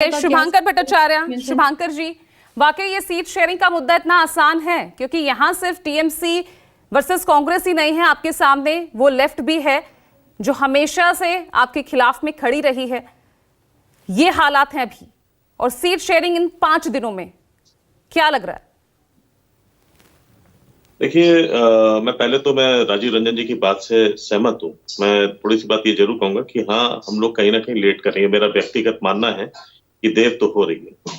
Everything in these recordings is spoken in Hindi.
शुभांकर भट्टाचार्य, शुभांकर जी, वाकई ये सीट शेयरिंग का मुद्दा इतना आसान है क्योंकि यहां सिर्फ टीएमसी वर्सेस कांग्रेस ही नहीं है, आपके सामने वो लेफ्ट भी है जो हमेशा से आपके खिलाफ में खड़ी रही है। ये हालात हैं अभी, और सीट शेयरिंग इन 5 दिनों में क्या लग रहा है? देखिए, मैं राजीव रंजन जी की बात से सहमत हूँ। मैं थोड़ी सी बात ये जरूर कहूंगा कि हाँ, हम लोग कहीं ना कहीं लेट कर रहे हैं। मेरा व्यक्तिगत मानना है कि देर तो हो रही है।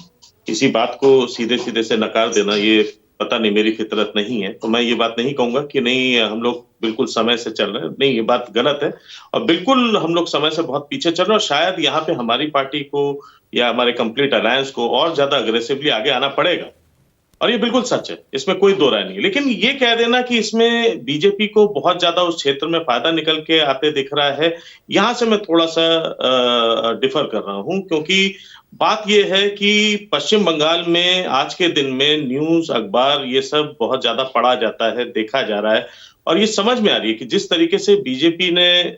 किसी बात को सीधे सीधे से नकार देना, ये पता नहीं, मेरी फितरत नहीं है। तो मैं ये बात नहीं कहूंगा कि नहीं, हम लोग बिल्कुल समय से चल रहे हैं। नहीं, ये बात गलत है, और बिल्कुल हम लोग समय से बहुत पीछे चल रहे हैं। और शायद यहाँ पे हमारी पार्टी को या हमारे कंप्लीट अलायंस को और ज्यादा अग्रेसिवली आगे आना पड़ेगा, और ये बिल्कुल सच है, इसमें कोई दो राय नहीं है। लेकिन ये कह देना कि इसमें बीजेपी को बहुत ज्यादा उस क्षेत्र में फायदा निकल के आते दिख रहा है, यहां से मैं थोड़ा सा डिफर कर रहा हूं। क्योंकि बात ये है कि पश्चिम बंगाल में आज के दिन में न्यूज, अखबार, ये सब बहुत ज्यादा पढ़ा जाता है, देखा जा रहा है, और ये समझ में आ रही है कि जिस तरीके से बीजेपी ने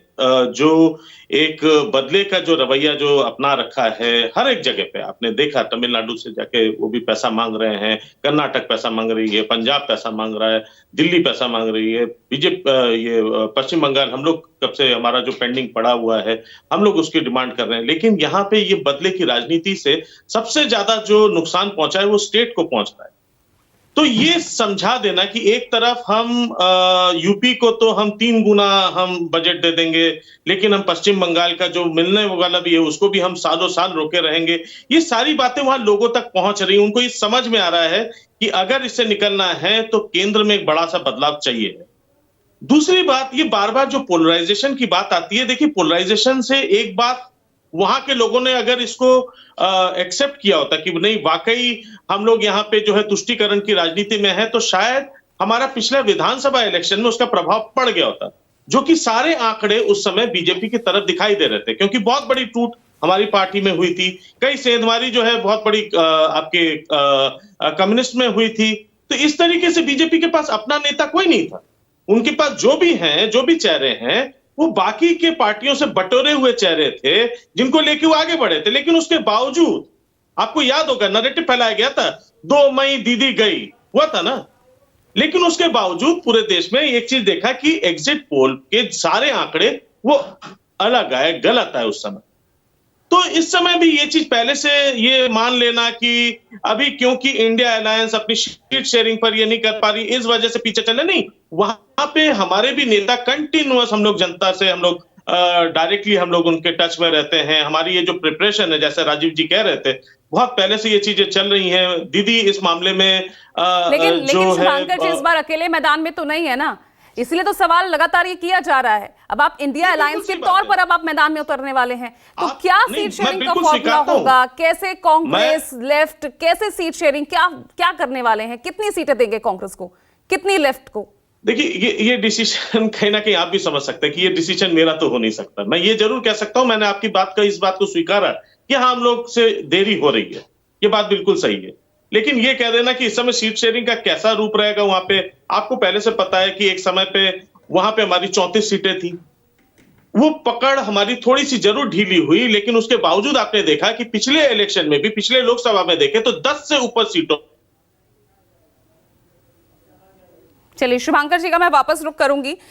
जो एक बदले का जो रवैया जो अपना रखा है, हर एक जगह पे आपने देखा, तमिलनाडु से जाके वो भी पैसा मांग रहे हैं, कर्नाटक पैसा मांग रही है, पंजाब पैसा मांग रहा है, दिल्ली पैसा मांग रही है, बीजेपी ये पश्चिम बंगाल, हम लोग कब से हमारा जो पेंडिंग पड़ा हुआ है, हम लोग उसकी डिमांड कर रहे हैं। लेकिन यहाँ पे ये बदले की राजनीति से सबसे ज्यादा जो नुकसान पहुंचा है वो स्टेट को पहुंच रहा है। तो ये समझा देना कि एक तरफ हम यूपी को तो हम 3 गुना हम बजट दे देंगे, लेकिन हम पश्चिम बंगाल का जो मिलने वाला भी है उसको भी हम सालों साल रोके रहेंगे। ये सारी बातें वहां लोगों तक पहुंच रही हैं। उनको ये समझ में आ रहा है कि अगर इससे निकलना है तो केंद्र में एक बड़ा सा बदलाव चाहिए है। दूसरी बात, ये बार बार जो पोलराइजेशन की बात आती है, देखिए पोलराइजेशन से एक बात, वहां के लोगों ने अगर इसको एक्सेप्ट किया होता कि नहीं, वाकई हम लोग यहाँ पे जो है तुष्टीकरण की राजनीति में है, तो शायद हमारा पिछले विधानसभा इलेक्शन में उसका प्रभाव पड़ गया होता, जो कि सारे आंकड़े उस समय बीजेपी की तरफ दिखाई दे रहे थे। क्योंकि बहुत बड़ी टूट हमारी पार्टी में हुई थी, कई सेंधमारी जो है बहुत बड़ी आपके कम्युनिस्ट में हुई थी। तो इस तरीके से बीजेपी के पास अपना नेता कोई नहीं था। उनके पास जो भी हैं, जो भी चेहरे हैं, वो बाकी के पार्टियों से बटोरे हुए चेहरे थे, जिनको लेके वो आगे बढ़े थे। लेकिन उसके बावजूद आपको याद होगा, नैरेटिव फैलाया गया था, 2 मई दीदी गई, हुआ था ना। लेकिन उसके बावजूद पूरे देश में एक चीज देखा कि एग्जिट पोल के सारे आंकड़े वो अलग आए, गलत आए उस समय। तो इस समय भी ये चीज पहले से ये मान लेना कि अभी क्योंकि इंडिया अलायंस अपनी सीट शेयरिंग पर ये नहीं कर पा रही, इस वजह से पीछे चले, नहीं। वहां पे हमारे भी नेता कंटिन्यूअस, हम लोग जनता से, हम लोग डायरेक्टली हम लोग उनके टच में रहते हैं। हमारी ये जो प्रिपरेशन है, जैसे राजीव जी कह रहे थे, बहुत पहले से ये चीजें चल रही हैं। दीदी इस मामले में लेकिन शुभांकर जी इस बार अकेले मैदान में तो नहीं है ना, इसलिए तो सवाल लगातार ये किया जा रहा है। अब आप इंडिया अलायंस के तौर पर अब आप मैदान में उतरने वाले हैं, तो क्या सीट शेयरिंग का फॉर्मूला होगा? कैसे कांग्रेस, लेफ्ट, कैसे सीट शेयरिंग, क्या करने वाले हैं? कितनी सीटें देंगे कांग्रेस को, कितनी लेफ्ट को? देखिए, ये डिसीजन कहीं ना कहीं आप भी समझ सकते हैं कि ये डिसीजन मेरा तो हो नहीं सकता। मैं ये जरूर कह सकता हूं, मैंने आपकी इस बात को स्वीकारा कि हाँ, हम लोग से देरी हो रही है, ये बात बिल्कुल सही है। लेकिन ये कह देना कि इस समय सीट शेयरिंग का कैसा रूप रहेगा वहां पे, आपको पहले से पता है कि एक समय पे वहां पे हमारी 34 सीटें थी। वो पकड़ हमारी थोड़ी सी जरूर ढीली हुई, लेकिन उसके बावजूद आपने देखा कि पिछले इलेक्शन में भी, पिछले लोकसभा में देखे तो 10 से ऊपर सीटों। चलिए, शुभांकर जी का मैं वापस रुख करूंगी।